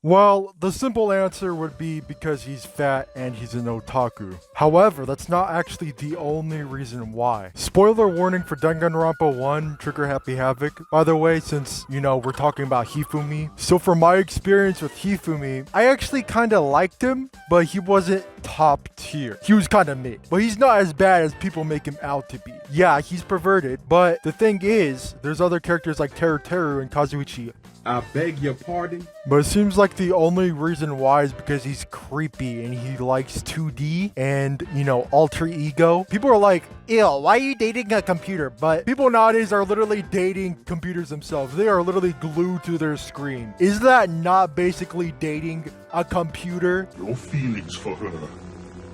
Well, the simple answer would be because he's fat and he's an otaku. However, that's not actually the only reason why. Spoiler warning for Danganronpa 1, Trigger Happy Havoc, by the way, since, we're talking about Hifumi. So from my experience with Hifumi, I actually kind of liked him, but he wasn't top tier. He was kind of mid, but he's not as bad as people make him out to be. Yeah, he's perverted, but the thing is, there's other characters like Teru and Kazuichi. I beg your pardon? But it seems like the only reason why is because he's creepy and he likes 2D and, alter ego. People are like, ew, why are you dating a computer? But people nowadays are literally dating computers themselves. They are literally glued to their screen. Is that not basically dating a computer? Your feelings for her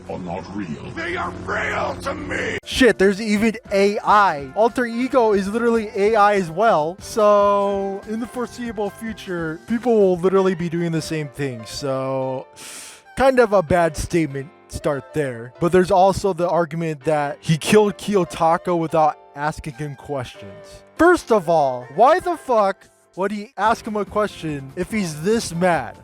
are not real. They are real to me! Shit, there's even AI. Alter ego is literally AI as well. So, in the foreseeable future, people will literally be doing the same thing. So, kind of a bad statement start there. But there's also the argument that he killed Kiyotaka without asking him questions. First of all, why the fuck would he ask him a question if he's this mad?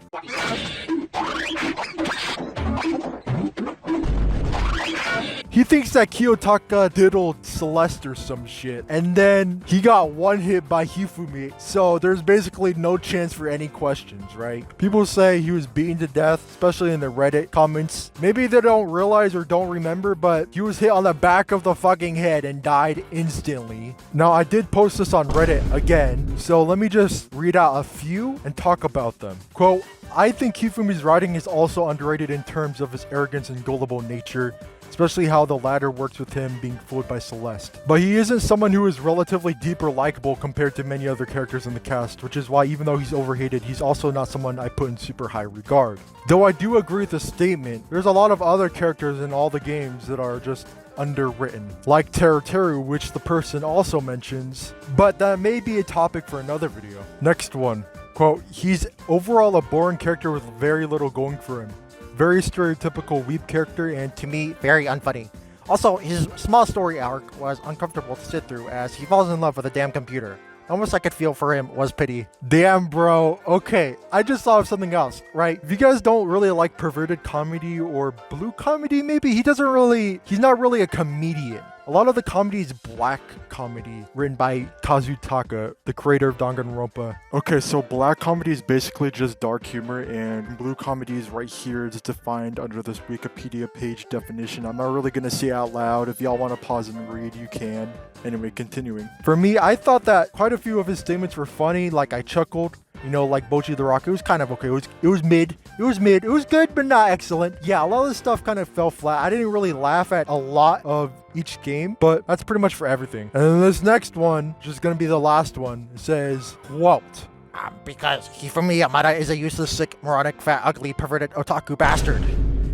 He thinks that Kiyotaka diddled Celeste or some shit, and then he got one hit by Hifumi, so there's basically no chance for any questions, right? People say he was beaten to death, especially in the Reddit comments. Maybe they don't realize or don't remember, but he was hit on the back of the fucking head and died instantly. Now, I did post this on Reddit again, so let me just read out a few and talk about them. Quote, I think Hifumi's writing is also underrated in terms of his arrogance and gullible nature, especially how the latter works with him being fooled by Celeste. But he isn't someone who is relatively deep or likable compared to many other characters in the cast, which is why even though he's overhated, he's also not someone I put in super high regard. Though I do agree with the statement, there's a lot of other characters in all the games that are just underwritten, like Teru, which the person also mentions, but that may be a topic for another video. Next one. Quote, he's overall a boring character with very little going for him. Very stereotypical weeb character and to me, very unfunny. Also, his small story arc was uncomfortable to sit through as he falls in love with a damn computer. Almost I could feel for him was pity. Damn, bro. Okay, I just thought of something else, right? If you guys don't really like perverted comedy or blue comedy, maybe, he's not really a comedian. A lot of the comedy is black comedy, written by Kazutaka, the creator of Danganronpa. Okay, so black comedy is basically just dark humor, and blue comedy is right here. It's defined under this Wikipedia page definition. I'm not really going to say it out loud. If y'all want to pause and read, you can. Anyway, continuing. For me, I thought that quite a few of his statements were funny, like I chuckled. Like Bochi the Rock, it was kind of okay. It was mid. It was good, but not excellent. Yeah, a lot of this stuff kind of fell flat. I didn't really laugh at a lot of each game, but that's pretty much for everything. And then this next one, which is going to be the last one, it says, quote, because Hifumi Yamada is a useless, sick, moronic, fat, ugly, perverted otaku bastard.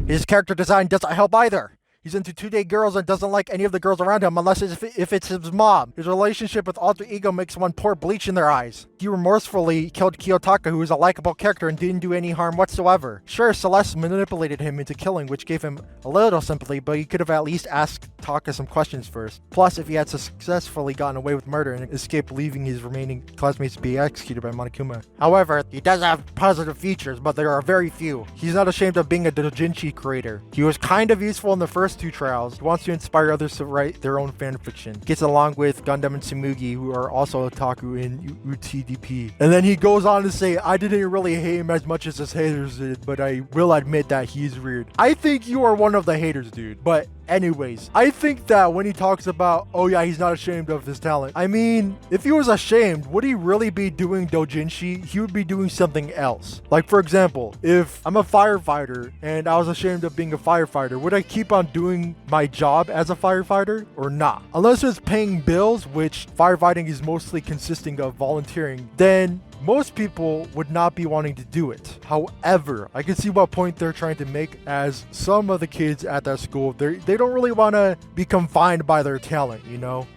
His character design doesn't help either. He's into 2D girls and doesn't like any of the girls around him unless if it's his mom. His relationship with alter ego makes one pour bleach in their eyes. He remorsefully killed Kiyotaka, who is a likable character and didn't do any harm whatsoever. Sure, Celeste manipulated him into killing, which gave him a little sympathy, but he could have at least asked Taka some questions first. Plus, if he had successfully gotten away with murder and escaped leaving his remaining classmates to be executed by Monokuma. However, he does have positive features, but there are very few. He's not ashamed of being a doujinshi creator. He was kind of useful in the first two trials. He wants to inspire others to write their own fanfiction. Gets along with Gundam and Tsumugi, who are also otaku in UTDP. And then he goes on to say, I didn't really hate him as much as his haters did, but I will admit that he's weird. I think you are one of the haters, dude. But anyways, I think that when he talks about, oh yeah, he's not ashamed of his talent. I mean, if he was ashamed, would he really be doing doujinshi? He would be doing something else. Like, for example, if I'm a firefighter and I was ashamed of being a firefighter, would I keep on doing my job as a firefighter or not? Unless it's paying bills, which firefighting is mostly consisting of volunteering, then most people would not be wanting to do it. However, I can see what point they're trying to make, as some of the kids at that school, they don't really want to be confined by their talent,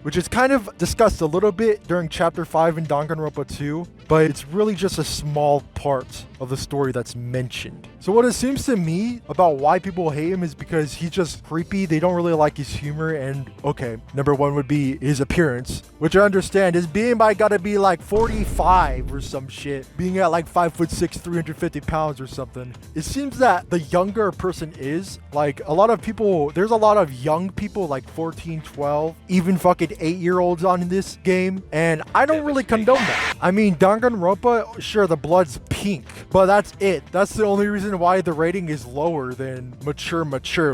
which is kind of discussed a little bit during chapter 5 in Danganronpa 2, but it's really just a small part of the story that's mentioned. So what it seems to me about why people hate him is because he's just creepy. They don't really like his humor, and okay, number one would be his appearance, which I understand. His BMI gotta be like 45 or some shit, being at like 5'6", 350 pounds or something. It seems that the younger a person is, like a lot of people, there's a lot of young people like 14, 12, even fucking 8-year-olds on this game, and I don't really condone that. I mean, Danganronpa, sure, the blood's pink, but that's it. That's the only reason why the rating is lower than mature,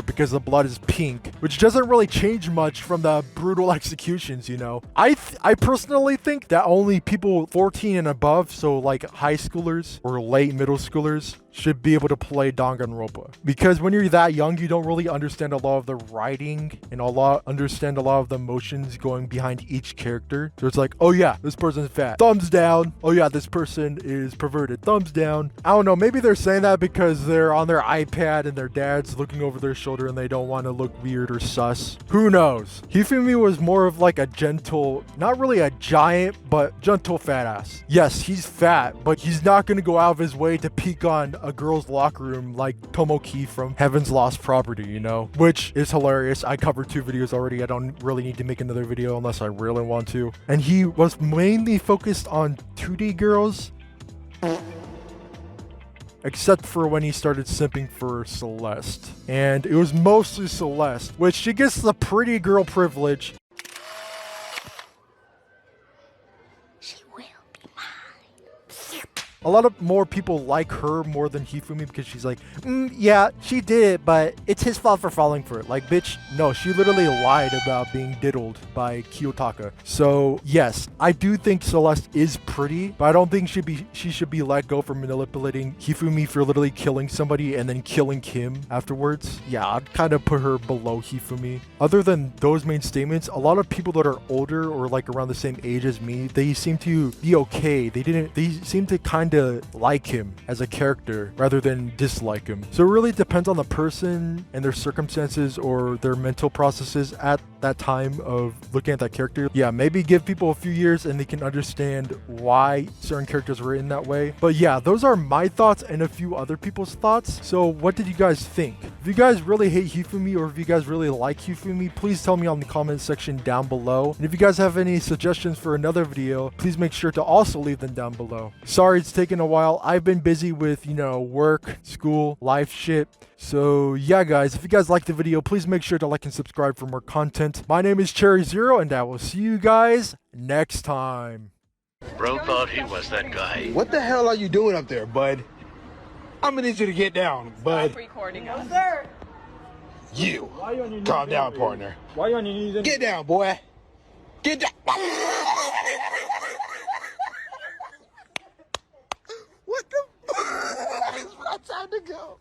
because the blood is pink, which doesn't really change much from the brutal executions, you know. I personally think that only people 14 and above, so like high schoolers or late middle schoolers, should be able to play Danganronpa, because when you're that young, you don't really understand a lot of the writing and understand a lot of the emotions going behind each character. So it's like, oh yeah, this person's fat, thumbs down. Oh yeah, this person is perverted, thumbs down. I don't know, maybe they're saying that because they're on their iPad and their dad's looking over their shoulder and they don't want to look weird or sus. Who knows? Hifumi was more of like a gentle, not really a giant, but gentle fat ass. Yes, he's fat, but he's not going to go out of his way to peek on a girl's locker room like Tomoki from Heaven's Lost Property, you know, which is hilarious. I covered 2 videos already. I don't really need to make another video unless I really want to. And he was mainly focused on 2D girls, except for when he started simping for Celeste. And it was mostly Celeste, which she gets the pretty girl privilege. A lot of more people like her more than Hifumi because she's like, yeah, she did it, but it's his fault for falling for it. Like, bitch, no, she literally lied about being diddled by Kiyotaka. So, yes, I do think Celeste is pretty, but I don't think she should be let go for manipulating Hifumi for literally killing somebody and then killing Kim afterwards. Yeah, I'd kind of put her below Hifumi. Other than those main statements, a lot of people that are older or like around the same age as me, they seem to be okay. They seem to kind of like him as a character rather than dislike him. So it really depends on the person and their circumstances or their mental processes at that time of looking at that character. Yeah, maybe give people a few years and they can understand why certain characters were in that way. But yeah, those are my thoughts and a few other people's thoughts. So what did you guys think? If you guys really hate Hifumi or if you guys really like Hifumi, please tell me on the comment section down below. And if you guys have any suggestions for another video, please make sure to also leave them down below. Sorry it's taken a while. I've been busy with, you know, work, school, life shit. So yeah, guys, if you guys liked the video, please make sure to like and subscribe for more content. My name is CherryZero, and I will see you guys next time. Bro thought he was that guy. What the hell are you doing up there, bud? I'm gonna need you to get down, bud. Stop recording us. Sir. You. Calm down, partner. Why you on your knees? Get down, boy. Get down. What the? It's my time to go.